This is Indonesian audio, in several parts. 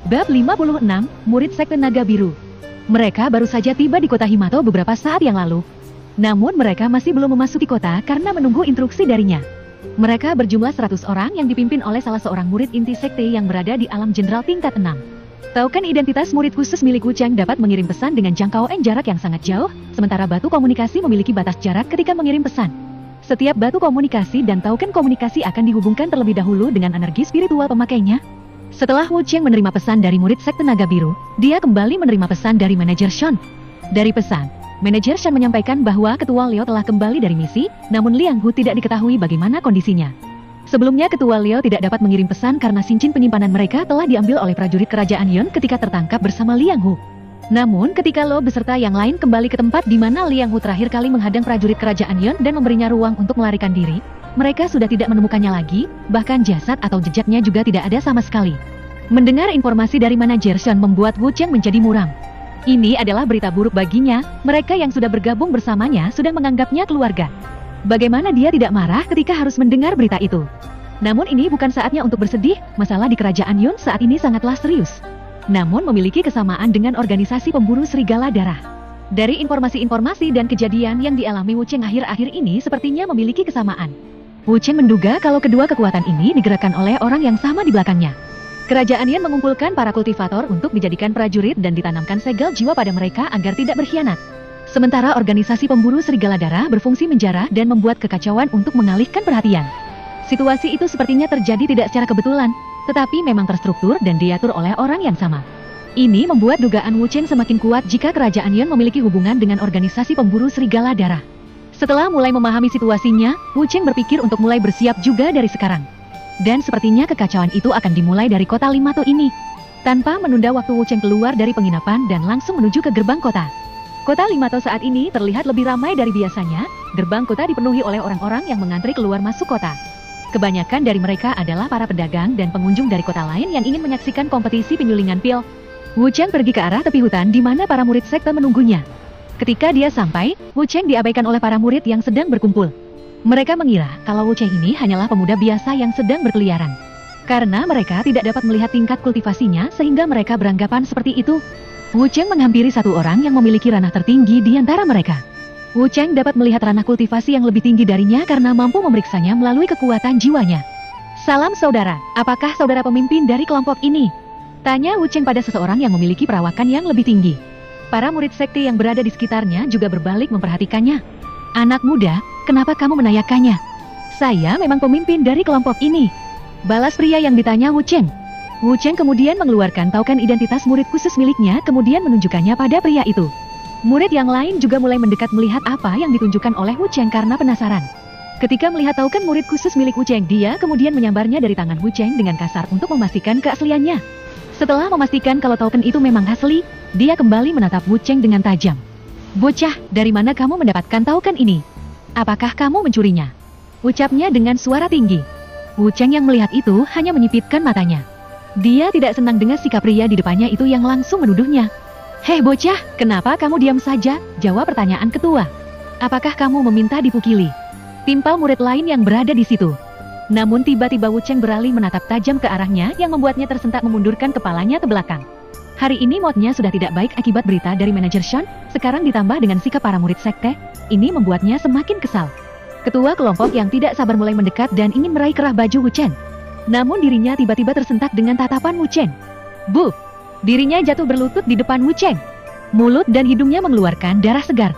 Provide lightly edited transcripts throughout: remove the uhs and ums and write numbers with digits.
Bab 56, Murid Sekte Naga Biru. Mereka baru saja tiba di kota Himato beberapa saat yang lalu. Namun mereka masih belum memasuki kota karena menunggu instruksi darinya. Mereka berjumlah 100 orang yang dipimpin oleh salah seorang murid inti sekte yang berada di alam jenderal tingkat 6. Token identitas murid khusus milik Wu Cheng dapat mengirim pesan dengan jangkauan jarak yang sangat jauh, sementara batu komunikasi memiliki batas jarak ketika mengirim pesan. Setiap batu komunikasi dan token komunikasi akan dihubungkan terlebih dahulu dengan energi spiritual pemakainya. Setelah Wu Cheng menerima pesan dari murid Sekte Naga Biru, dia kembali menerima pesan dari manajer Shen. Dari pesan, manajer Shen menyampaikan bahwa Ketua Liao telah kembali dari misi, namun Liang Hu tidak diketahui bagaimana kondisinya. Sebelumnya Ketua Liao tidak dapat mengirim pesan karena cincin penyimpanan mereka telah diambil oleh prajurit kerajaan Yun ketika tertangkap bersama Liang Hu. Namun ketika Lo beserta yang lain kembali ke tempat di mana Liang Hu terakhir kali menghadang prajurit kerajaan Yun dan memberinya ruang untuk melarikan diri, mereka sudah tidak menemukannya lagi, bahkan jasad atau jejaknya juga tidak ada sama sekali. Mendengar informasi dari manajer Shen membuat Wu Cheng menjadi muram. Ini adalah berita buruk baginya, mereka yang sudah bergabung bersamanya sudah menganggapnya keluarga. Bagaimana dia tidak marah ketika harus mendengar berita itu? Namun ini bukan saatnya untuk bersedih, masalah di kerajaan Yun saat ini sangatlah serius. Namun memiliki kesamaan dengan organisasi pemburu serigala darah. Dari informasi-informasi dan kejadian yang dialami Wu Cheng akhir-akhir ini sepertinya memiliki kesamaan. Wu Cheng menduga kalau kedua kekuatan ini digerakkan oleh orang yang sama di belakangnya. Kerajaan Yan mengumpulkan para kultivator untuk dijadikan prajurit dan ditanamkan segel jiwa pada mereka agar tidak berkhianat. Sementara organisasi pemburu serigala darah berfungsi menjara dan membuat kekacauan untuk mengalihkan perhatian. Situasi itu sepertinya terjadi tidak secara kebetulan, tetapi memang terstruktur dan diatur oleh orang yang sama. Ini membuat dugaan Wu Cheng semakin kuat jika kerajaan Yan memiliki hubungan dengan organisasi pemburu serigala darah. Setelah mulai memahami situasinya, Wu Cheng berpikir untuk mulai bersiap juga dari sekarang. Dan sepertinya kekacauan itu akan dimulai dari kota Limato ini. Tanpa menunda waktu, Wu Cheng keluar dari penginapan dan langsung menuju ke gerbang kota. Kota Limato saat ini terlihat lebih ramai dari biasanya, gerbang kota dipenuhi oleh orang-orang yang mengantri keluar masuk kota. Kebanyakan dari mereka adalah para pedagang dan pengunjung dari kota lain yang ingin menyaksikan kompetisi penyulingan pil. Wu Cheng pergi ke arah tepi hutan di mana para murid sekte menunggunya. Ketika dia sampai, Wu Cheng diabaikan oleh para murid yang sedang berkumpul. Mereka mengira kalau Wu Cheng ini hanyalah pemuda biasa yang sedang berkeliaran. Karena mereka tidak dapat melihat tingkat kultivasinya sehingga mereka beranggapan seperti itu. Wu Cheng menghampiri satu orang yang memiliki ranah tertinggi di antara mereka. Wu Cheng dapat melihat ranah kultivasi yang lebih tinggi darinya karena mampu memeriksanya melalui kekuatan jiwanya. "Salam saudara, apakah saudara pemimpin dari kelompok ini?" tanya Wu Cheng pada seseorang yang memiliki perawakan yang lebih tinggi. Para murid sekte yang berada di sekitarnya juga berbalik memperhatikannya. "Anak muda, kenapa kamu menanyakannya?" "Saya memang pemimpin dari kelompok ini," balas pria yang ditanya Wu Cheng. Wu Cheng kemudian mengeluarkan token identitas murid khusus miliknya kemudian menunjukkannya pada pria itu. Murid yang lain juga mulai mendekat melihat apa yang ditunjukkan oleh Wu Cheng karena penasaran. Ketika melihat token murid khusus milik Wu Cheng, dia kemudian menyambarnya dari tangan Wu Cheng dengan kasar untuk memastikan keasliannya. Setelah memastikan kalau token itu memang asli, dia kembali menatap Wu Cheng dengan tajam. "Bocah, dari mana kamu mendapatkan token ini? Apakah kamu mencurinya?" ucapnya dengan suara tinggi. Wu Cheng yang melihat itu hanya menyipitkan matanya. Dia tidak senang dengan sikap pria di depannya itu yang langsung menuduhnya. "Hei bocah, kenapa kamu diam saja?" jawab pertanyaan ketua. "Apakah kamu meminta dipukili?" timpal murid lain yang berada di situ. Namun tiba-tiba Wu Cheng beralih menatap tajam ke arahnya yang membuatnya tersentak memundurkan kepalanya ke belakang. Hari ini moodnya sudah tidak baik akibat berita dari manajer Shen, sekarang ditambah dengan sikap para murid sekte, ini membuatnya semakin kesal. Ketua kelompok yang tidak sabar mulai mendekat dan ingin meraih kerah baju Wu Cheng. Namun dirinya tiba-tiba tersentak dengan tatapan Wu Cheng. "Bu!" Dirinya jatuh berlutut di depan Wu Cheng. Mulut dan hidungnya mengeluarkan darah segar.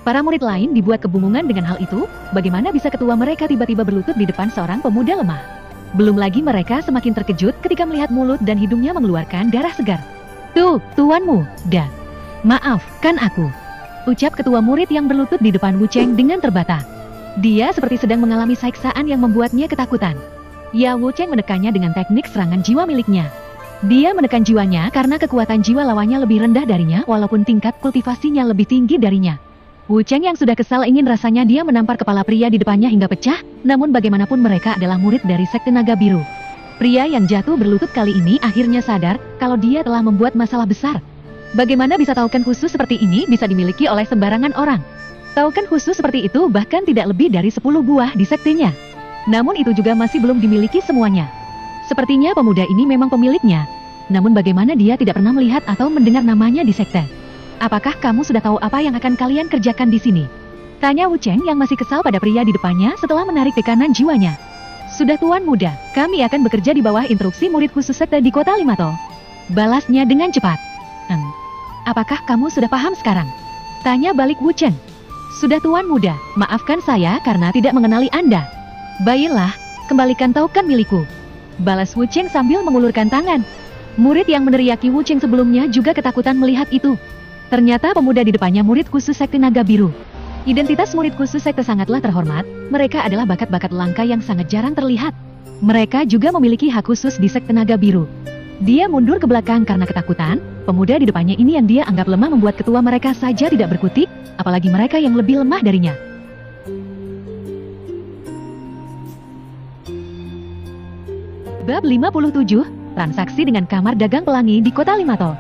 Para murid lain dibuat kebingungan dengan hal itu, bagaimana bisa ketua mereka tiba-tiba berlutut di depan seorang pemuda lemah. Belum lagi mereka semakin terkejut ketika melihat mulut dan hidungnya mengeluarkan darah segar. "Tuh, tuanmu, dah. Maaf, kan aku," ucap ketua murid yang berlutut di depan Wu Cheng dengan terbata. Dia seperti sedang mengalami siksaan yang membuatnya ketakutan. Ya, Wu Cheng menekannya dengan teknik serangan jiwa miliknya. Dia menekan jiwanya karena kekuatan jiwa lawannya lebih rendah darinya walaupun tingkat kultivasinya lebih tinggi darinya. Wu Cheng yang sudah kesal ingin rasanya dia menampar kepala pria di depannya hingga pecah, namun bagaimanapun mereka adalah murid dari Sekte Naga Biru. Pria yang jatuh berlutut kali ini akhirnya sadar kalau dia telah membuat masalah besar. Bagaimana bisa token khusus seperti ini bisa dimiliki oleh sembarangan orang? Token khusus seperti itu bahkan tidak lebih dari 10 buah di sektenya. Namun itu juga masih belum dimiliki semuanya. Sepertinya pemuda ini memang pemiliknya. Namun bagaimana dia tidak pernah melihat atau mendengar namanya di sekte? Apakah kamu sudah tahu apa yang akan kalian kerjakan di sini? Tanya Wu Cheng yang masih kesal pada pria di depannya setelah menarik tekanan jiwanya. Sudah tuan muda, kami akan bekerja di bawah instruksi murid khusus sekte di kota Limato. Balasnya dengan cepat. Apakah kamu sudah paham sekarang? Tanya balik Wu Cheng. Sudah tuan muda, maafkan saya karena tidak mengenali Anda. Baiklah, kembalikan token milikku. Balas Wu Cheng sambil mengulurkan tangan. Murid yang meneriaki Wu Cheng sebelumnya juga ketakutan melihat itu. Ternyata pemuda di depannya murid khusus sekte naga biru. Identitas murid khusus sekte sangatlah terhormat, mereka adalah bakat-bakat langka yang sangat jarang terlihat. Mereka juga memiliki hak khusus di sekte naga biru. Dia mundur ke belakang karena ketakutan, pemuda di depannya ini yang dia anggap lemah membuat ketua mereka saja tidak berkutik, apalagi mereka yang lebih lemah darinya. Bab 57, Transaksi dengan Kamar Dagang Pelangi di Kota Limato.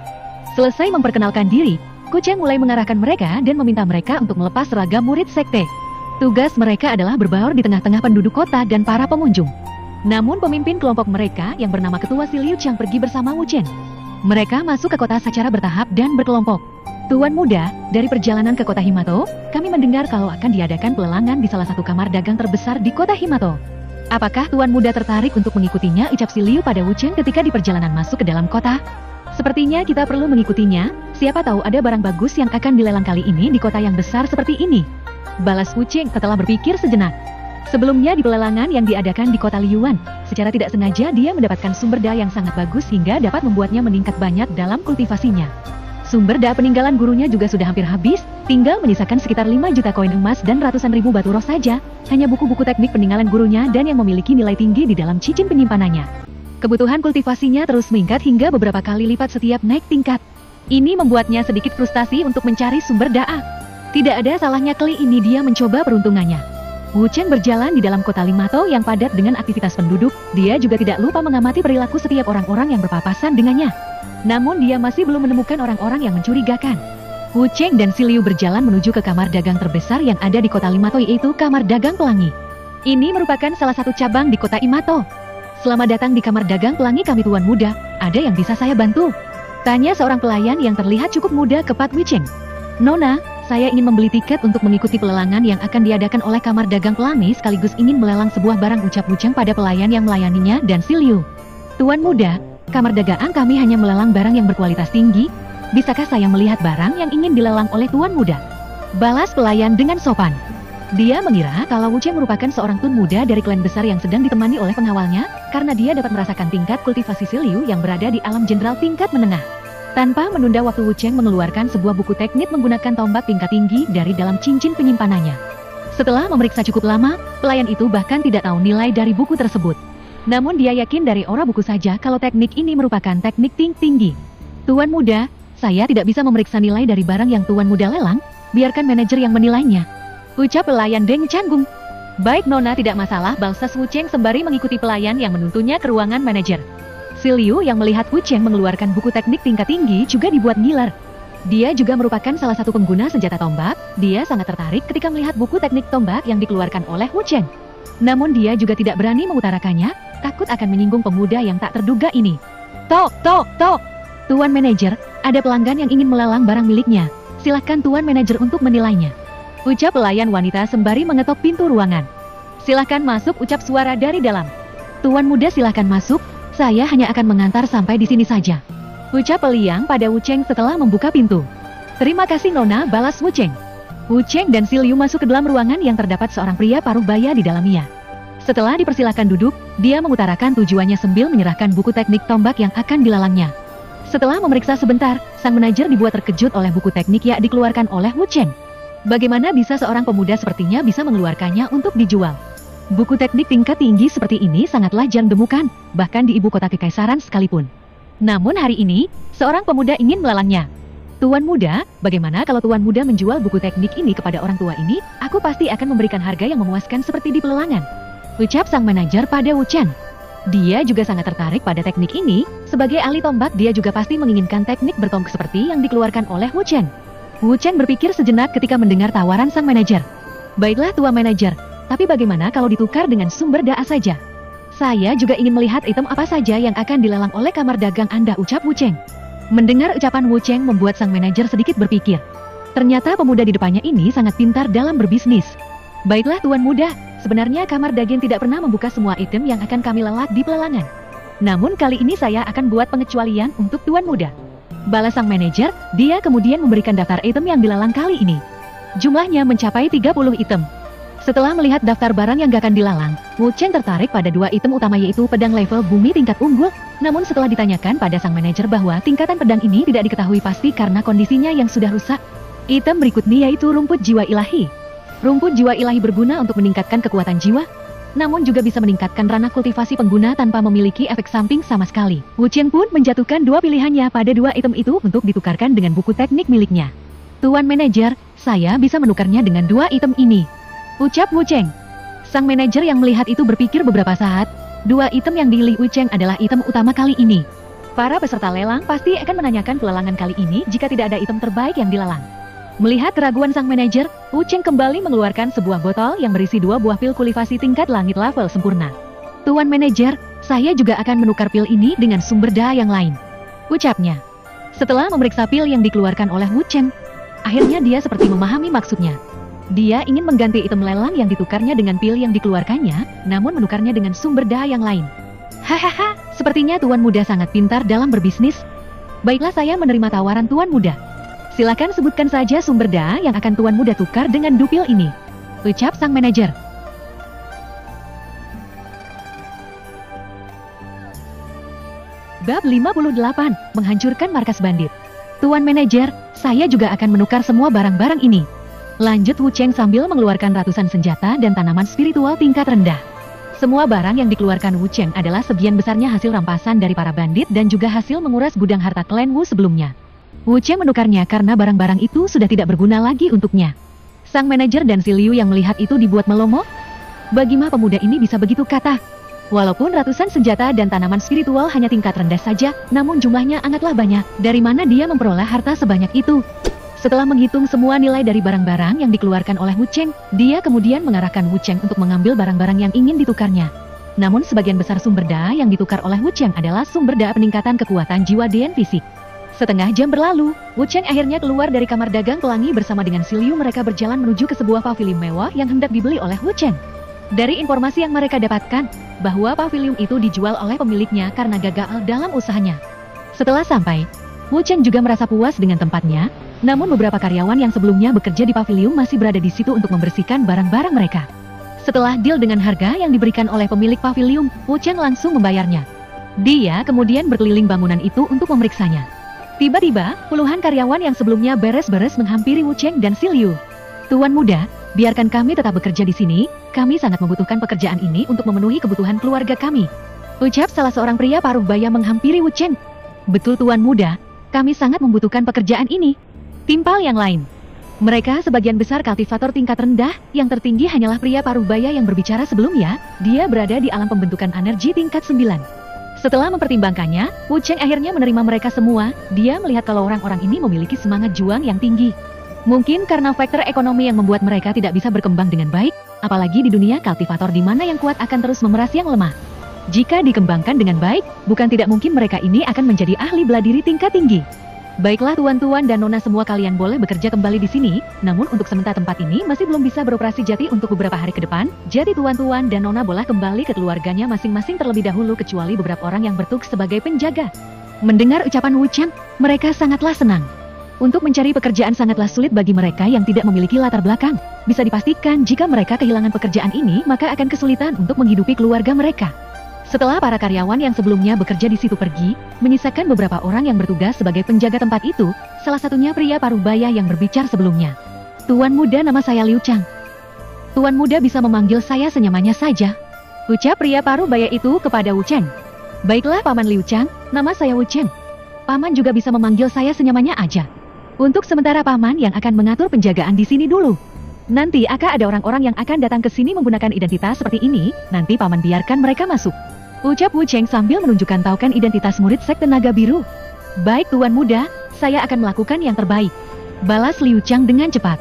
Selesai memperkenalkan diri, Wu Cheng mulai mengarahkan mereka dan meminta mereka untuk melepas seragam murid sekte. Tugas mereka adalah berbaur di tengah-tengah penduduk kota dan para pengunjung. Namun pemimpin kelompok mereka yang bernama Ketua Si Liu Qiang pergi bersama Wu Cheng. Mereka masuk ke kota secara bertahap dan berkelompok. Tuan muda, dari perjalanan ke kota Himato, kami mendengar kalau akan diadakan pelelangan di salah satu kamar dagang terbesar di kota Himato. Apakah tuan muda tertarik untuk mengikutinya? Ucap Si Liu pada Wu Cheng ketika di perjalanan masuk ke dalam kota. Sepertinya kita perlu mengikutinya, siapa tahu ada barang bagus yang akan dilelang kali ini di kota yang besar seperti ini. Balas Wu Cheng setelah berpikir sejenak. Sebelumnya di pelelangan yang diadakan di kota Liyuan, secara tidak sengaja dia mendapatkan sumber daya yang sangat bagus hingga dapat membuatnya meningkat banyak dalam kultivasinya. Sumber daya peninggalan gurunya juga sudah hampir habis, tinggal menyisakan sekitar 5 juta koin emas dan ratusan ribu batu roh saja, hanya buku-buku teknik peninggalan gurunya dan yang memiliki nilai tinggi di dalam cincin penyimpanannya. Kebutuhan kultivasinya terus meningkat hingga beberapa kali lipat setiap naik tingkat. Ini membuatnya sedikit frustasi untuk mencari sumber daya. Tidak ada salahnya kali ini dia mencoba peruntungannya. Wu Cheng berjalan di dalam kota Limato yang padat dengan aktivitas penduduk, dia juga tidak lupa mengamati perilaku setiap orang-orang yang berpapasan dengannya. Namun dia masih belum menemukan orang-orang yang mencurigakan. Wu Cheng dan Si Liu berjalan menuju ke kamar dagang terbesar yang ada di kota Limato, yaitu Kamar Dagang Pelangi. Ini merupakan salah satu cabang di kota Imato. Selamat datang di Kamar Dagang Pelangi kami tuan muda, ada yang bisa saya bantu? Tanya seorang pelayan yang terlihat cukup muda ke Pat Wu Cheng. Nona, saya ingin membeli tiket untuk mengikuti pelelangan yang akan diadakan oleh Kamar Dagang Pelangi sekaligus ingin melelang sebuah barang, ucap Wu Cheng pada pelayan yang melayaninya dan Si Liu. Tuan muda, Kamar Dagang kami hanya melelang barang yang berkualitas tinggi. Bisakah saya melihat barang yang ingin dilelang oleh tuan muda? Balas pelayan dengan sopan. Dia mengira kalau Wu Cheng merupakan seorang tun muda dari klan besar yang sedang ditemani oleh pengawalnya, karena dia dapat merasakan tingkat kultivasi Si Liu yang berada di alam jenderal tingkat menengah. Tanpa menunda waktu, Wu Cheng mengeluarkan sebuah buku teknik menggunakan tombak tingkat tinggi dari dalam cincin penyimpanannya. Setelah memeriksa cukup lama, pelayan itu bahkan tidak tahu nilai dari buku tersebut. Namun dia yakin dari aura buku saja kalau teknik ini merupakan teknik tinggi. Tuan muda, saya tidak bisa memeriksa nilai dari barang yang tuan muda lelang, biarkan manajer yang menilainya. Ucap pelayan Deng canggung. Baik nona, tidak masalah, balas Wu Cheng sembari mengikuti pelayan yang menuntunnya ke ruangan manajer. Si Liu yang melihat Wu Cheng mengeluarkan buku teknik tingkat tinggi juga dibuat ngiler. Dia juga merupakan salah satu pengguna senjata tombak, dia sangat tertarik ketika melihat buku teknik tombak yang dikeluarkan oleh Wu Cheng. Namun dia juga tidak berani mengutarakannya, takut akan menyinggung pemuda yang tak terduga ini. Tok, tok, tok. Tuan manajer, ada pelanggan yang ingin melelang barang miliknya. Silahkan tuan manajer untuk menilainya. Ucap pelayan wanita sembari mengetok pintu ruangan. Silahkan masuk, ucap suara dari dalam. Tuan muda silahkan masuk, saya hanya akan mengantar sampai di sini saja. Ucap peliang pada Wu Cheng setelah membuka pintu. Terima kasih nona, balas Wu Cheng. Wu Cheng dan Si Liu masuk ke dalam ruangan yang terdapat seorang pria paruh baya di dalamnya. Setelah dipersilakan duduk, dia mengutarakan tujuannya sambil menyerahkan buku teknik tombak yang akan dilalangnya. Setelah memeriksa sebentar, sang manajer dibuat terkejut oleh buku teknik yang dikeluarkan oleh Wu Cheng. Bagaimana bisa seorang pemuda sepertinya bisa mengeluarkannya untuk dijual? Buku teknik tingkat tinggi seperti ini sangatlah jarang ditemukan, bahkan di ibu kota kekaisaran sekalipun. Namun hari ini, seorang pemuda ingin melalangnya. Tuan muda, bagaimana kalau tuan muda menjual buku teknik ini kepada orang tua ini? Aku pasti akan memberikan harga yang memuaskan seperti di pelelangan. Ucap sang manajer pada Wu Cheng. Dia juga sangat tertarik pada teknik ini, sebagai ahli tombak dia juga pasti menginginkan teknik bertombak seperti yang dikeluarkan oleh Wu Cheng. Wu Cheng berpikir sejenak ketika mendengar tawaran sang manajer. Baiklah tuan manajer, tapi bagaimana kalau ditukar dengan sumber daya saja? Saya juga ingin melihat item apa saja yang akan dilelang oleh kamar dagang Anda, ucap Wu Cheng. Mendengar ucapan Wu Cheng membuat sang manajer sedikit berpikir. Ternyata pemuda di depannya ini sangat pintar dalam berbisnis. Baiklah Tuan Muda, sebenarnya kamar dagang tidak pernah membuka semua item yang akan kami lelak di pelelangan. Namun kali ini saya akan buat pengecualian untuk Tuan Muda. Balas sang manajer, dia kemudian memberikan daftar item yang dilelang kali ini. Jumlahnya mencapai 30 item. Setelah melihat daftar barang yang gak akan dilelang, Wu Cheng tertarik pada 2 item utama yaitu pedang level bumi tingkat unggul. Namun setelah ditanyakan pada sang manajer bahwa tingkatan pedang ini tidak diketahui pasti karena kondisinya yang sudah rusak. Item berikutnya yaitu rumput jiwa ilahi. Rumput jiwa ilahi berguna untuk meningkatkan kekuatan jiwa, namun juga bisa meningkatkan ranah kultivasi pengguna tanpa memiliki efek samping sama sekali. Wu Cheng pun menjatuhkan 2 pilihannya pada 2 item itu untuk ditukarkan dengan buku teknik miliknya. Tuan manajer, saya bisa menukarnya dengan 2 item ini, ucap Wu Cheng. Sang manajer yang melihat itu berpikir beberapa saat. 2 item yang dipilih Wu Cheng adalah item utama kali ini. Para peserta lelang pasti akan menanyakan pelelangan kali ini jika tidak ada item terbaik yang dilelang. Melihat keraguan sang manajer, Wu Cheng kembali mengeluarkan sebuah botol yang berisi 2 buah pil kultivasi tingkat langit level sempurna. Tuan manajer, saya juga akan menukar pil ini dengan sumber daya yang lain, ucapnya. Setelah memeriksa pil yang dikeluarkan oleh Wu Cheng, akhirnya dia seperti memahami maksudnya. Dia ingin mengganti item lelang yang ditukarnya dengan pil yang dikeluarkannya, namun menukarnya dengan sumber daya yang lain. Hahaha, sepertinya Tuan Muda sangat pintar dalam berbisnis. Baiklah, saya menerima tawaran Tuan Muda. Silakan sebutkan saja sumber daya yang akan Tuan Muda tukar dengan dupil ini, ucap sang manajer. Bab 58, menghancurkan markas bandit. Tuan manajer, saya juga akan menukar semua barang-barang ini, lanjut Wu Cheng sambil mengeluarkan ratusan senjata dan tanaman spiritual tingkat rendah. Semua barang yang dikeluarkan Wu Cheng adalah sebagian besarnya hasil rampasan dari para bandit dan juga hasil menguras gudang harta klan Wu sebelumnya. Wu Cheng menukarnya karena barang-barang itu sudah tidak berguna lagi untuknya. Sang manajer dan si Liu yang melihat itu dibuat melomo. Bagaimana pemuda ini bisa begitu kata? Walaupun ratusan senjata dan tanaman spiritual hanya tingkat rendah saja, namun jumlahnya sangatlah banyak. Dari mana dia memperoleh harta sebanyak itu? Setelah menghitung semua nilai dari barang-barang yang dikeluarkan oleh Wu Cheng, dia kemudian mengarahkan Wu Cheng untuk mengambil barang-barang yang ingin ditukarnya. Namun sebagian besar sumber daya yang ditukar oleh Wu Cheng adalah sumber daya peningkatan kekuatan jiwa dan fisik. Setengah jam berlalu, Wu Cheng akhirnya keluar dari kamar dagang pelangi bersama dengan si Liu. Mereka berjalan menuju ke sebuah pavilion mewah yang hendak dibeli oleh Wu Cheng. Dari informasi yang mereka dapatkan, bahwa pavilion itu dijual oleh pemiliknya karena gagal dalam usahanya. Setelah sampai, Wu Cheng juga merasa puas dengan tempatnya, namun beberapa karyawan yang sebelumnya bekerja di pavilion masih berada di situ untuk membersihkan barang-barang mereka. Setelah deal dengan harga yang diberikan oleh pemilik pavilion, Wu Cheng langsung membayarnya. Dia kemudian berkeliling bangunan itu untuk memeriksanya. Tiba-tiba, puluhan karyawan yang sebelumnya beres-beres menghampiri Wu Cheng dan si Liu. Tuan Muda, biarkan kami tetap bekerja di sini, kami sangat membutuhkan pekerjaan ini untuk memenuhi kebutuhan keluarga kami, ucap salah seorang pria paruh baya menghampiri Wu Cheng. Betul Tuan Muda, kami sangat membutuhkan pekerjaan ini, timpal yang lain. Mereka sebagian besar kultivator tingkat rendah, yang tertinggi hanyalah pria paruh baya yang berbicara sebelumnya, dia berada di alam pembentukan energi tingkat 9. Setelah mempertimbangkannya, Wu Cheng akhirnya menerima mereka semua. Dia melihat kalau orang-orang ini memiliki semangat juang yang tinggi. Mungkin karena faktor ekonomi yang membuat mereka tidak bisa berkembang dengan baik, apalagi di dunia kultivator di mana yang kuat akan terus memeras yang lemah. Jika dikembangkan dengan baik, bukan tidak mungkin mereka ini akan menjadi ahli bela diri tingkat tinggi. Baiklah tuan-tuan dan nona semua, kalian boleh bekerja kembali di sini, namun untuk sementara tempat ini masih belum bisa beroperasi jadi untuk beberapa hari ke depan, jadi tuan-tuan dan nona boleh kembali ke keluarganya masing-masing terlebih dahulu kecuali beberapa orang yang bertugas sebagai penjaga. Mendengar ucapan Wu Cheng, mereka sangatlah senang. Untuk mencari pekerjaan sangatlah sulit bagi mereka yang tidak memiliki latar belakang. Bisa dipastikan jika mereka kehilangan pekerjaan ini maka akan kesulitan untuk menghidupi keluarga mereka. Setelah para karyawan yang sebelumnya bekerja di situ pergi, menyisakan beberapa orang yang bertugas sebagai penjaga tempat itu, salah satunya pria paruh baya yang berbicara sebelumnya. Tuan Muda, nama saya Liu Chang. Tuan Muda bisa memanggil saya senyamannya saja, ucap pria paruh baya itu kepada Wu Cheng. Baiklah Paman Liu Chang, nama saya Wu Cheng. Paman juga bisa memanggil saya senyamannya aja. Untuk sementara Paman yang akan mengatur penjagaan di sini dulu. Nanti akan ada orang-orang yang akan datang ke sini menggunakan identitas seperti ini, nanti Paman biarkan mereka masuk, ucap Wu Cheng sambil menunjukkan token identitas murid sekte naga biru. Baik Tuan Muda, saya akan melakukan yang terbaik, balas Liu Chang dengan cepat.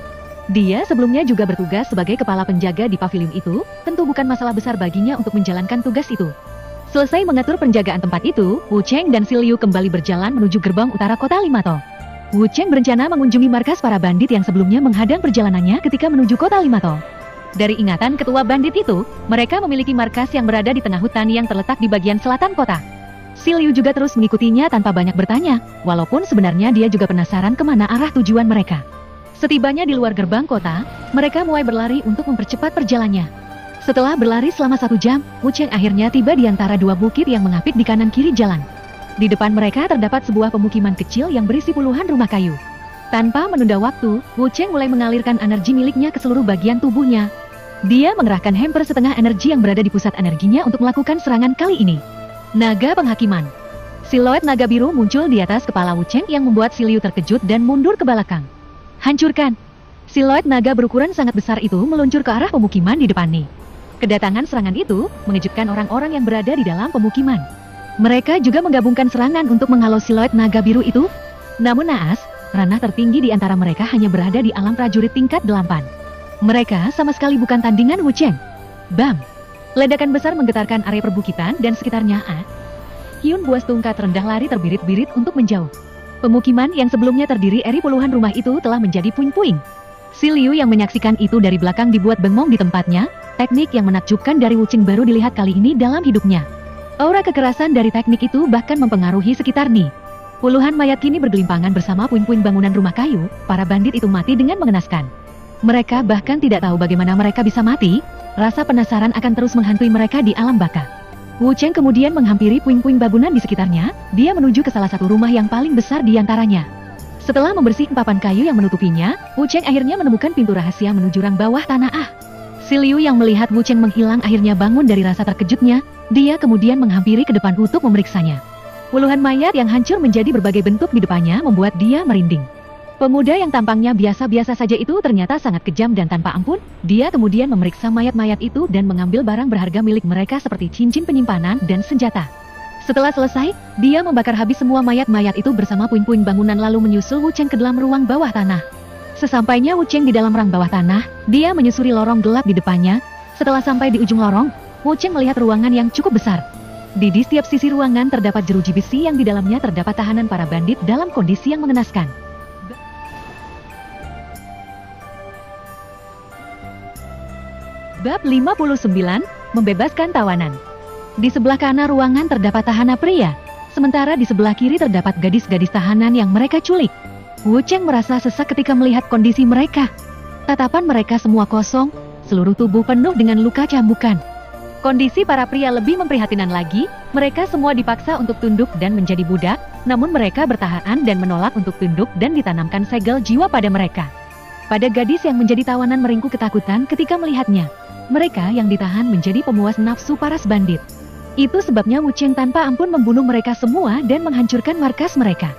Dia sebelumnya juga bertugas sebagai kepala penjaga di pavilion itu, tentu bukan masalah besar baginya untuk menjalankan tugas itu. Selesai mengatur penjagaan tempat itu, Wu Cheng dan Xi Liu kembali berjalan menuju gerbang utara kota Limato. Wu Cheng berencana mengunjungi markas para bandit yang sebelumnya menghadang perjalanannya ketika menuju kota Limato. Dari ingatan ketua bandit itu, mereka memiliki markas yang berada di tengah hutan yang terletak di bagian selatan kota. Xi Liu juga terus mengikutinya tanpa banyak bertanya, walaupun sebenarnya dia juga penasaran kemana arah tujuan mereka. Setibanya di luar gerbang kota, mereka mulai berlari untuk mempercepat perjalanannya. Setelah berlari selama 1 jam, Wu Cheng akhirnya tiba di antara 2 bukit yang mengapit di kanan kiri jalan. Di depan mereka terdapat sebuah pemukiman kecil yang berisi puluhan rumah kayu. Tanpa menunda waktu, Wu Cheng mulai mengalirkan energi miliknya ke seluruh bagian tubuhnya. Dia mengerahkan hamper setengah energi yang berada di pusat energinya untuk melakukan serangan kali ini. Naga Penghakiman. Siluet naga biru muncul di atas kepala Wu Cheng yang membuat Xi Liu terkejut dan mundur ke belakang. Hancurkan! Siluet naga berukuran sangat besar itu meluncur ke arah pemukiman di depannya. Kedatangan serangan itu mengejutkan orang-orang yang berada di dalam pemukiman. Mereka juga menggabungkan serangan untuk menghalau siluet naga biru itu. Namun naas, ranah tertinggi di antara mereka hanya berada di alam prajurit tingkat 8. Mereka sama sekali bukan tandingan Wu Cheng. Bam! Ledakan besar menggetarkan area perbukitan dan sekitarnya. Hyun buas tungkat rendah lari terbirit-birit untuk menjauh. Pemukiman yang sebelumnya terdiri dari puluhan rumah itu telah menjadi puing-puing. Xi Liu yang menyaksikan itu dari belakang dibuat bengong di tempatnya. Teknik yang menakjubkan dari Wu Cheng baru dilihat kali ini dalam hidupnya. Aura kekerasan dari teknik itu bahkan mempengaruhi sekitar Ni. Puluhan mayat kini bergelimpangan bersama puing-puing bangunan rumah kayu. Para bandit itu mati dengan mengenaskan. Mereka bahkan tidak tahu bagaimana mereka bisa mati. Rasa penasaran akan terus menghantui mereka di alam baka. Wu Cheng kemudian menghampiri puing-puing bangunan di sekitarnya. Dia menuju ke salah satu rumah yang paling besar di antaranya. Setelah membersihkan papan kayu yang menutupinya, Wu Cheng akhirnya menemukan pintu rahasia menuju rang bawah tanah. Xi Liu yang melihat Wu Cheng menghilang akhirnya bangun dari rasa terkejutnya. Dia kemudian menghampiri ke depan untuk memeriksanya. Puluhan mayat yang hancur menjadi berbagai bentuk di depannya membuat dia merinding. Pemuda yang tampangnya biasa-biasa saja itu ternyata sangat kejam dan tanpa ampun. Dia kemudian memeriksa mayat-mayat itu dan mengambil barang berharga milik mereka seperti cincin penyimpanan dan senjata. Setelah selesai, dia membakar habis semua mayat-mayat itu bersama puing-puing bangunan lalu menyusul Wu Cheng ke dalam ruang bawah tanah. Sesampainya Wu Cheng di dalam rang bawah tanah, dia menyusuri lorong gelap di depannya. Setelah sampai di ujung lorong, Wu Cheng melihat ruangan yang cukup besar. Di setiap sisi ruangan terdapat jeruji besi yang di dalamnya terdapat tahanan para bandit dalam kondisi yang mengenaskan. Bab 59, Membebaskan Tawanan. Di sebelah kanan ruangan terdapat tahanan pria, sementara di sebelah kiri terdapat gadis-gadis tahanan yang mereka culik. Wu Cheng merasa sesak ketika melihat kondisi mereka. Tatapan mereka semua kosong, seluruh tubuh penuh dengan luka cambukan. Kondisi para pria lebih memprihatinkan lagi, mereka semua dipaksa untuk tunduk dan menjadi budak, namun mereka bertahan dan menolak untuk tunduk dan ditanamkan segel jiwa pada mereka. Pada gadis yang menjadi tawanan meringkuk ketakutan ketika melihatnya. Mereka yang ditahan menjadi pemuas nafsu paras bandit. Itu sebabnya Wu Cheng tanpa ampun membunuh mereka semua dan menghancurkan markas mereka.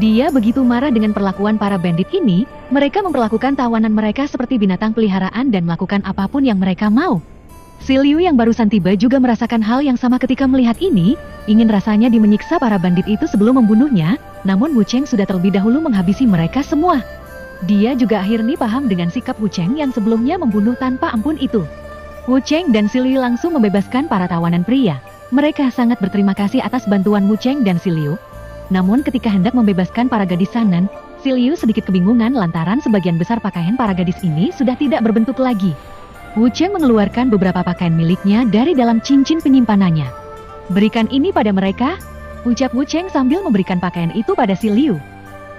Dia begitu marah dengan perlakuan para bandit ini, mereka memperlakukan tawanan mereka seperti binatang peliharaan dan melakukan apapun yang mereka mau. Xi Liu yang barusan tiba juga merasakan hal yang sama ketika melihat ini, ingin rasanya menyiksa para bandit itu sebelum membunuhnya, namun Wu Cheng sudah terlebih dahulu menghabisi mereka semua. Dia juga akhirnya paham dengan sikap Wu Cheng yang sebelumnya membunuh tanpa ampun itu. Wu Cheng dan Xi Liu langsung membebaskan para tawanan pria. Mereka sangat berterima kasih atas bantuan Wu Cheng dan Xi Liu. Namun ketika hendak membebaskan para gadis Sanan, Xi Liu sedikit kebingungan lantaran sebagian besar pakaian para gadis ini sudah tidak berbentuk lagi. Wu Cheng mengeluarkan beberapa pakaian miliknya dari dalam cincin penyimpanannya. Berikan ini pada mereka, ucap Wu Cheng sambil memberikan pakaian itu pada Xi Liu.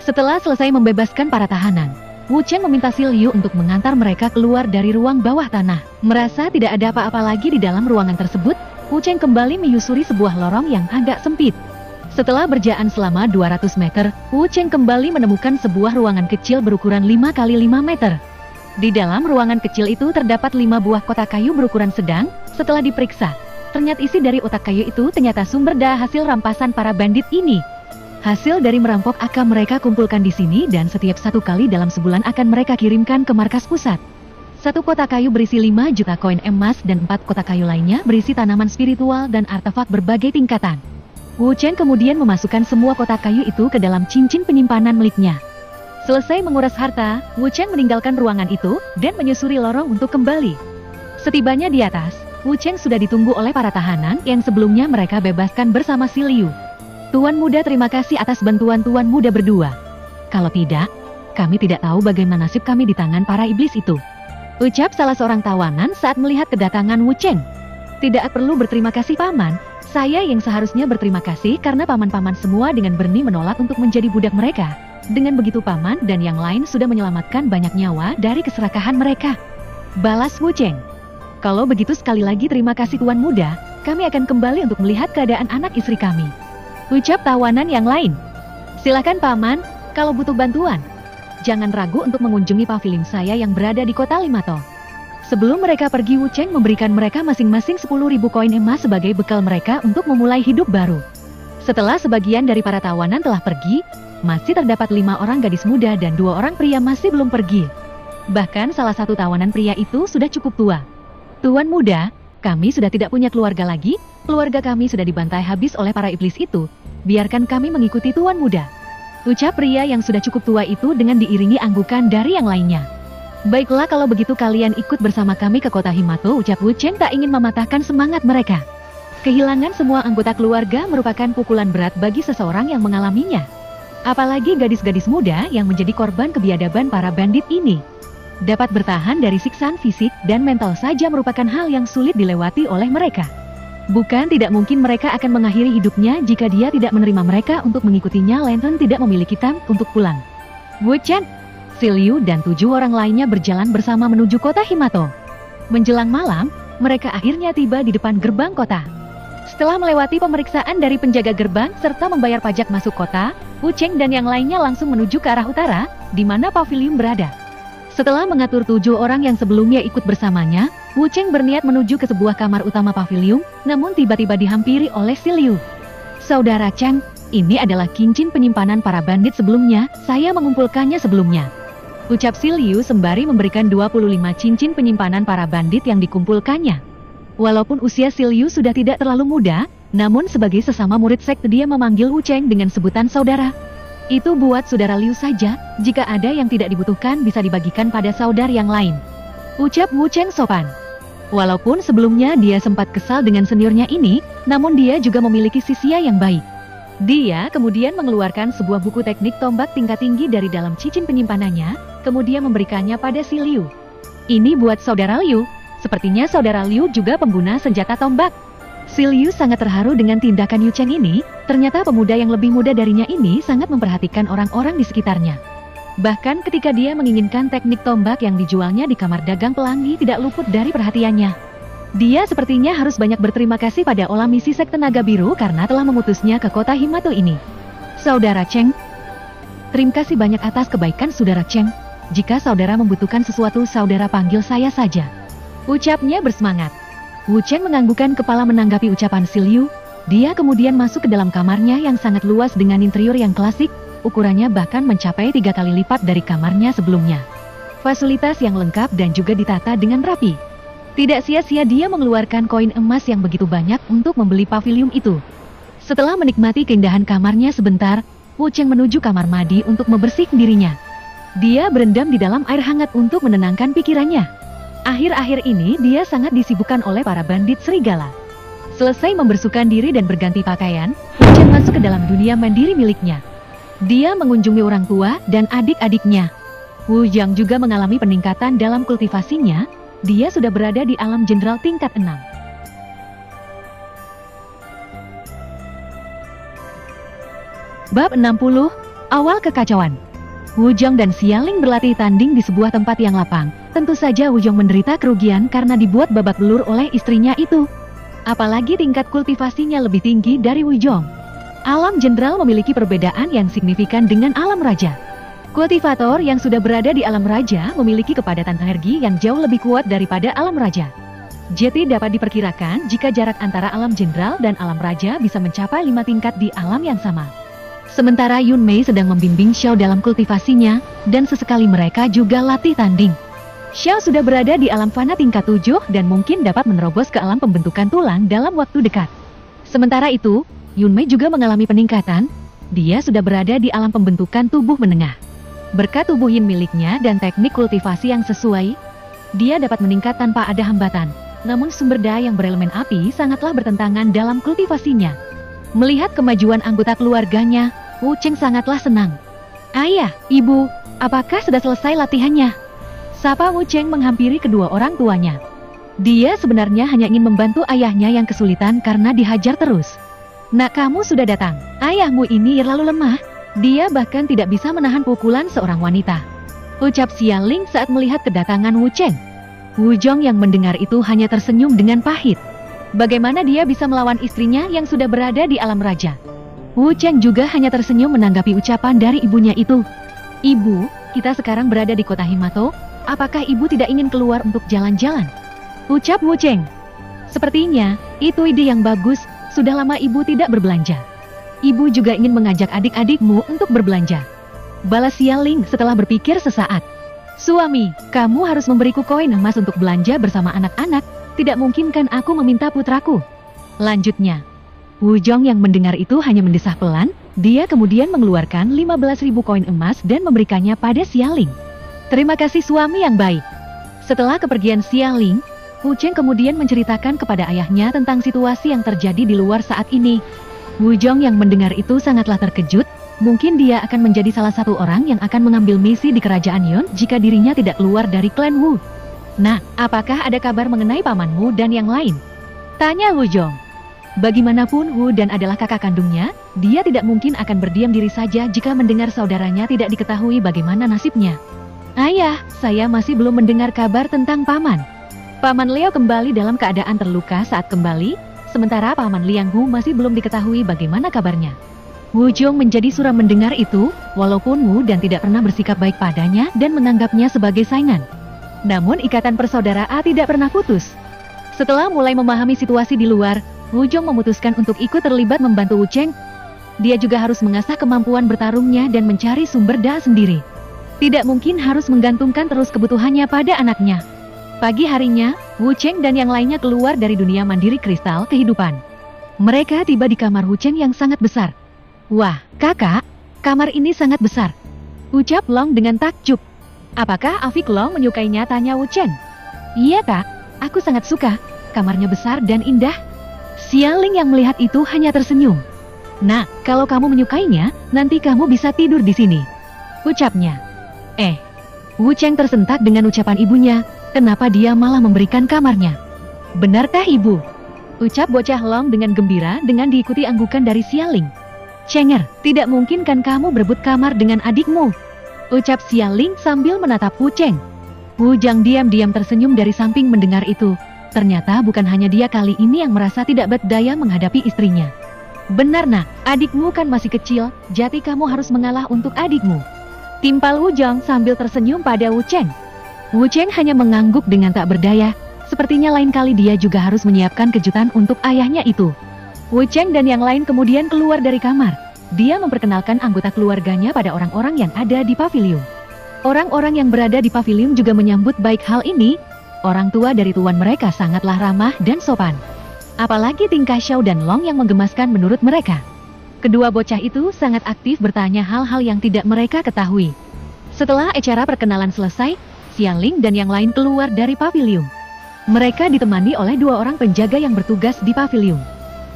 Setelah selesai membebaskan para tahanan, Wu Cheng meminta Xi Liu untuk mengantar mereka keluar dari ruang bawah tanah. Merasa tidak ada apa-apa lagi di dalam ruangan tersebut, Wu Cheng kembali menyusuri sebuah lorong yang agak sempit. Setelah berjalan selama 200 meter, Wu Cheng kembali menemukan sebuah ruangan kecil berukuran 5 x 5 meter. Di dalam ruangan kecil itu terdapat 5 buah kotak kayu berukuran sedang. Setelah diperiksa, ternyata isi dari otak kayu itu ternyata sumber daya hasil rampasan para bandit ini. Hasil dari merampok akan mereka kumpulkan di sini dan setiap 1 kali dalam sebulan akan mereka kirimkan ke markas pusat. 1 kotak kayu berisi 5 juta koin emas dan 4 kotak kayu lainnya berisi tanaman spiritual dan artefak berbagai tingkatan. Wu Cheng kemudian memasukkan semua kotak kayu itu ke dalam cincin penyimpanan miliknya. Selesai menguras harta, Wu Cheng meninggalkan ruangan itu dan menyusuri lorong untuk kembali. Setibanya di atas, Wu Cheng sudah ditunggu oleh para tahanan yang sebelumnya mereka bebaskan bersama Si Liu. Tuan Muda, terima kasih atas bantuan Tuan Muda berdua. Kalau tidak, kami tidak tahu bagaimana nasib kami di tangan para iblis itu, ucap salah seorang tawanan saat melihat kedatangan Wu Cheng. Tidak perlu berterima kasih Paman, saya yang seharusnya berterima kasih karena paman-paman semua dengan berani menolak untuk menjadi budak mereka. Dengan begitu Paman dan yang lain sudah menyelamatkan banyak nyawa dari keserakahan mereka, balas Wu Cheng. Kalau begitu sekali lagi terima kasih Tuan Muda, kami akan kembali untuk melihat keadaan anak istri kami, ucap tawanan yang lain. Silakan Paman, kalau butuh bantuan, jangan ragu untuk mengunjungi pavilion saya yang berada di kota Limato. Sebelum mereka pergi, Wu Cheng memberikan mereka masing-masing 10.000 koin emas sebagai bekal mereka untuk memulai hidup baru. Setelah sebagian dari para tawanan telah pergi, masih terdapat 5 orang gadis muda dan 2 orang pria masih belum pergi. Bahkan salah satu tawanan pria itu sudah cukup tua. Tuan Muda, kami sudah tidak punya keluarga lagi, keluarga kami sudah dibantai habis oleh para iblis itu, biarkan kami mengikuti Tuan Muda, ucap pria yang sudah cukup tua itu dengan diiringi anggukan dari yang lainnya. Baiklah kalau begitu kalian ikut bersama kami ke kota Himato, ucap Wu Cheng tak ingin mematahkan semangat mereka. Kehilangan semua anggota keluarga merupakan pukulan berat bagi seseorang yang mengalaminya. Apalagi gadis-gadis muda yang menjadi korban kebiadaban para bandit ini. Dapat bertahan dari siksaan fisik dan mental saja merupakan hal yang sulit dilewati oleh mereka. Bukan tidak mungkin mereka akan mengakhiri hidupnya jika dia tidak menerima mereka untuk mengikutinya. Lantern tidak memiliki tam untuk pulang. Wu Cheng, Si Liu dan 7 orang lainnya berjalan bersama menuju kota Himato. Menjelang malam, mereka akhirnya tiba di depan gerbang kota. Setelah melewati pemeriksaan dari penjaga gerbang serta membayar pajak masuk kota, Wu Cheng dan yang lainnya langsung menuju ke arah utara, di mana pavilion berada. Setelah mengatur 7 orang yang sebelumnya ikut bersamanya, Wu Cheng berniat menuju ke sebuah kamar utama pavilion, namun tiba-tiba dihampiri oleh Si Liu. Saudara Cheng, ini adalah cincin penyimpanan para bandit sebelumnya, saya mengumpulkannya sebelumnya, ucap Si Liu sembari memberikan 25 cincin penyimpanan para bandit yang dikumpulkannya. Walaupun usia Si Liu sudah tidak terlalu muda, namun sebagai sesama murid sekte dia memanggil Wu Cheng dengan sebutan saudara. Itu buat saudara Liu saja, jika ada yang tidak dibutuhkan bisa dibagikan pada saudara yang lain, ucap Wu Cheng sopan. Walaupun sebelumnya dia sempat kesal dengan seniornya ini, namun dia juga memiliki sisi yang baik. Dia kemudian mengeluarkan sebuah buku teknik tombak tingkat tinggi dari dalam cincin penyimpanannya, kemudian memberikannya pada Si Liu. Ini buat saudara Liu, sepertinya saudara Liu juga pengguna senjata tombak. Si Liu sangat terharu dengan tindakan Wu Cheng ini, ternyata pemuda yang lebih muda darinya ini sangat memperhatikan orang-orang di sekitarnya. Bahkan ketika dia menginginkan teknik tombak yang dijualnya di kamar dagang pelangi tidak luput dari perhatiannya. Dia sepertinya harus banyak berterima kasih pada Ola Misi Sekte Naga Biru karena telah mengutusnya ke kota Himato ini. Saudara Cheng, terima kasih banyak atas kebaikan saudara Cheng. Jika saudara membutuhkan sesuatu saudara panggil saya saja, ucapnya bersemangat. Wu Cheng menganggukkan kepala menanggapi ucapan Si Liu. Dia kemudian masuk ke dalam kamarnya yang sangat luas dengan interior yang klasik, ukurannya bahkan mencapai 3 kali lipat dari kamarnya sebelumnya. Fasilitas yang lengkap dan juga ditata dengan rapi. Tidak sia-sia dia mengeluarkan koin emas yang begitu banyak untuk membeli pavilion itu. Setelah menikmati keindahan kamarnya sebentar, Wu Cheng menuju kamar mandi untuk membersihkan dirinya. Dia berendam di dalam air hangat untuk menenangkan pikirannya. Akhir-akhir ini dia sangat disibukkan oleh para bandit serigala. Selesai membersihkan diri dan berganti pakaian, Wu Cheng masuk ke dalam dunia mandiri miliknya. Dia mengunjungi orang tua dan adik-adiknya. Wu Yang juga mengalami peningkatan dalam kultivasinya, dia sudah berada di alam jenderal tingkat 6. Bab 60, Awal Kekacauan. Wu Zhong dan Xialing berlatih tanding di sebuah tempat yang lapang. Tentu saja Wu Zhong menderita kerugian karena dibuat babak belur oleh istrinya itu. Apalagi tingkat kultivasinya lebih tinggi dari Wu Zhong. Alam jenderal memiliki perbedaan yang signifikan dengan alam raja. Kultivator yang sudah berada di alam raja memiliki kepadatan energi yang jauh lebih kuat daripada alam raja. Jadi dapat diperkirakan jika jarak antara alam jenderal dan alam raja bisa mencapai 5 tingkat di alam yang sama. Sementara Yun Mei sedang membimbing Xiao dalam kultivasinya, dan sesekali mereka juga latih tanding. Xiao sudah berada di alam fana tingkat 7 dan mungkin dapat menerobos ke alam pembentukan tulang dalam waktu dekat. Sementara itu, Yun Mei juga mengalami peningkatan, dia sudah berada di alam pembentukan tubuh menengah. Berkat tubuh yin miliknya dan teknik kultivasi yang sesuai, dia dapat meningkat tanpa ada hambatan. namun sumber daya yang berelemen api sangatlah bertentangan dalam kultivasinya. Melihat kemajuan anggota keluarganya, Wu Cheng sangatlah senang. "Ayah, Ibu, apakah sudah selesai latihannya?" Sapa Wu Cheng menghampiri kedua orang tuanya. Dia sebenarnya hanya ingin membantu ayahnya yang kesulitan karena dihajar terus. "Nak, kamu sudah datang. Ayahmu ini terlalu lemah. Dia bahkan tidak bisa menahan pukulan seorang wanita," ucap Xia Ling saat melihat kedatangan Wu Cheng. Wu Zhong yang mendengar itu hanya tersenyum dengan pahit. Bagaimana dia bisa melawan istrinya yang sudah berada di alam raja? Wu Cheng juga hanya tersenyum menanggapi ucapan dari ibunya itu. "Ibu, kita sekarang berada di kota Himato. Apakah ibu tidak ingin keluar untuk jalan-jalan?" ucap Wu Cheng. "Sepertinya, itu ide yang bagus. Sudah lama ibu tidak berbelanja. Ibu juga ingin mengajak adik-adikmu untuk berbelanja," balas Xia Ling setelah berpikir sesaat. "Suami, kamu harus memberiku koin emas untuk belanja bersama anak-anak. Tidak mungkin kan aku meminta putraku?" Lanjutnya, Wu Zhong yang mendengar itu hanya mendesah pelan. Dia kemudian mengeluarkan 15.000 koin emas dan memberikannya pada Xia Ling. "Terima kasih suami yang baik." Setelah kepergian Xia Ling, Wu Cheng kemudian menceritakan kepada ayahnya tentang situasi yang terjadi di luar saat ini. Wu Zhong yang mendengar itu sangatlah terkejut. Mungkin dia akan menjadi salah satu orang yang akan mengambil misi di kerajaan Yon jika dirinya tidak keluar dari klan Wu. "Nah, apakah ada kabar mengenai pamanmu dan yang lain?" tanya Wu Zhong. Bagaimanapun Wu dan adalah kakak kandungnya, dia tidak mungkin akan berdiam diri saja jika mendengar saudaranya tidak diketahui bagaimana nasibnya. "Ayah, saya masih belum mendengar kabar tentang paman. Paman Leo kembali dalam keadaan terluka saat kembali, sementara paman Liang Hu masih belum diketahui bagaimana kabarnya." Wu Zhong menjadi suram mendengar itu, walaupun Wu dan tidak pernah bersikap baik padanya dan menganggapnya sebagai saingan. Namun ikatan persaudaraan tidak pernah putus. Setelah mulai memahami situasi di luar, Wu Zhong memutuskan untuk ikut terlibat membantu Wu Cheng. Dia juga harus mengasah kemampuan bertarungnya dan mencari sumber daya sendiri. Tidak mungkin harus menggantungkan terus kebutuhannya pada anaknya. Pagi harinya, Wu Cheng dan yang lainnya keluar dari dunia mandiri kristal kehidupan. Mereka tiba di kamar Wu Cheng yang sangat besar. "Wah, kakak, kamar ini sangat besar," ucap Long dengan takjub. "Apakah Afik Long menyukainya?" tanya Wu Cheng. "Iya kak, aku sangat suka. Kamarnya besar dan indah." Xia Ling yang melihat itu hanya tersenyum. "Nah, kalau kamu menyukainya, nanti kamu bisa tidur di sini," ucapnya. Wu Cheng tersentak dengan ucapan ibunya. Kenapa dia malah memberikan kamarnya? "Benarkah ibu?" ucap bocah Long dengan gembira dengan diikuti anggukan dari Xia Ling. "Cenger, tidak mungkin kan kamu berebut kamar dengan adikmu?" ucap Xia Ling sambil menatap Wu Cheng. Wu Zhang diam-diam tersenyum dari samping mendengar itu. Ternyata bukan hanya dia kali ini yang merasa tidak berdaya menghadapi istrinya. "Benar nak, adikmu kan masih kecil, jadi kamu harus mengalah untuk adikmu," timpal Wu Zhang sambil tersenyum pada Wu Cheng. Wu Cheng hanya mengangguk dengan tak berdaya. Sepertinya lain kali dia juga harus menyiapkan kejutan untuk ayahnya itu. Wu Cheng dan yang lain kemudian keluar dari kamar. Dia memperkenalkan anggota keluarganya pada orang-orang yang ada di pavilion. Orang-orang yang berada di pavilion juga menyambut baik hal ini. Orang tua dari tuan mereka sangatlah ramah dan sopan. Apalagi tingkah Xiao dan Long yang menggemaskan menurut mereka. Kedua bocah itu sangat aktif bertanya hal-hal yang tidak mereka ketahui. Setelah acara perkenalan selesai, Xia Ling dan yang lain keluar dari pavilion. Mereka ditemani oleh dua orang penjaga yang bertugas di pavilion.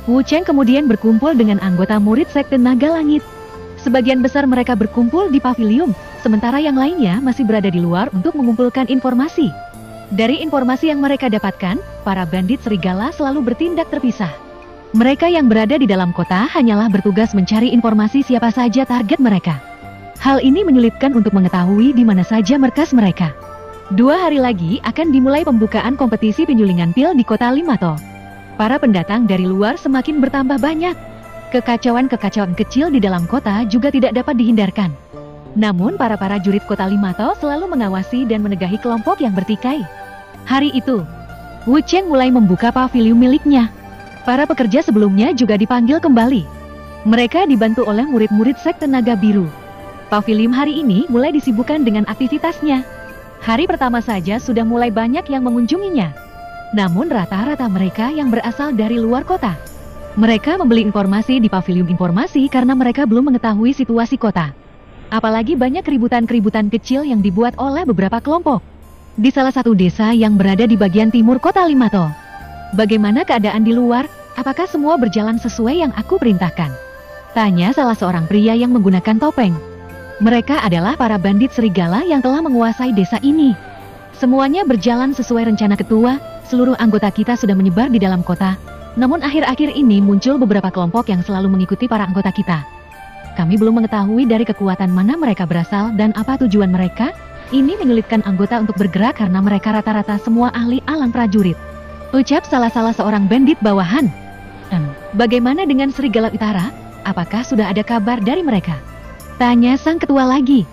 Wu Cheng kemudian berkumpul dengan anggota murid Sekte Naga Langit. Sebagian besar mereka berkumpul di pavilion, sementara yang lainnya masih berada di luar untuk mengumpulkan informasi. Dari informasi yang mereka dapatkan, para bandit serigala selalu bertindak terpisah. Mereka yang berada di dalam kota hanyalah bertugas mencari informasi siapa saja target mereka. Hal ini menyulitkan untuk mengetahui di mana saja markas mereka. 2 hari lagi akan dimulai pembukaan kompetisi penyulingan pil di kota Limato. Para pendatang dari luar semakin bertambah banyak. Kekacauan-kekacauan kecil di dalam kota juga tidak dapat dihindarkan. Namun para jurid kota Limato selalu mengawasi dan menegahi kelompok yang bertikai. Hari itu, Wu Cheng mulai membuka pavilion miliknya. Para pekerja sebelumnya juga dipanggil kembali. Mereka dibantu oleh murid-murid Sekte Naga Biru. Pavilion hari ini mulai disibukkan dengan aktivitasnya. Hari pertama saja sudah mulai banyak yang mengunjunginya. Namun rata-rata mereka yang berasal dari luar kota. Mereka membeli informasi di pavilion informasi karena mereka belum mengetahui situasi kota. Apalagi banyak keributan-keributan kecil yang dibuat oleh beberapa kelompok. di salah satu desa yang berada di bagian timur kota Limato. Bagaimana keadaan di luar? Apakah semua berjalan sesuai yang aku perintahkan? Tanya salah seorang pria yang menggunakan topeng. Mereka adalah para bandit serigala yang telah menguasai desa ini. Semuanya berjalan sesuai rencana ketua, seluruh anggota kita sudah menyebar di dalam kota. Namun akhir-akhir ini muncul beberapa kelompok yang selalu mengikuti para anggota kita. Kami belum mengetahui dari kekuatan mana mereka berasal dan apa tujuan mereka. Ini menyulitkan anggota untuk bergerak karena mereka rata-rata semua ahli alam prajurit. Ucap salah seorang bandit bawahan. Bagaimana dengan serigala utara? Apakah sudah ada kabar dari mereka? Tanya sang ketua lagi.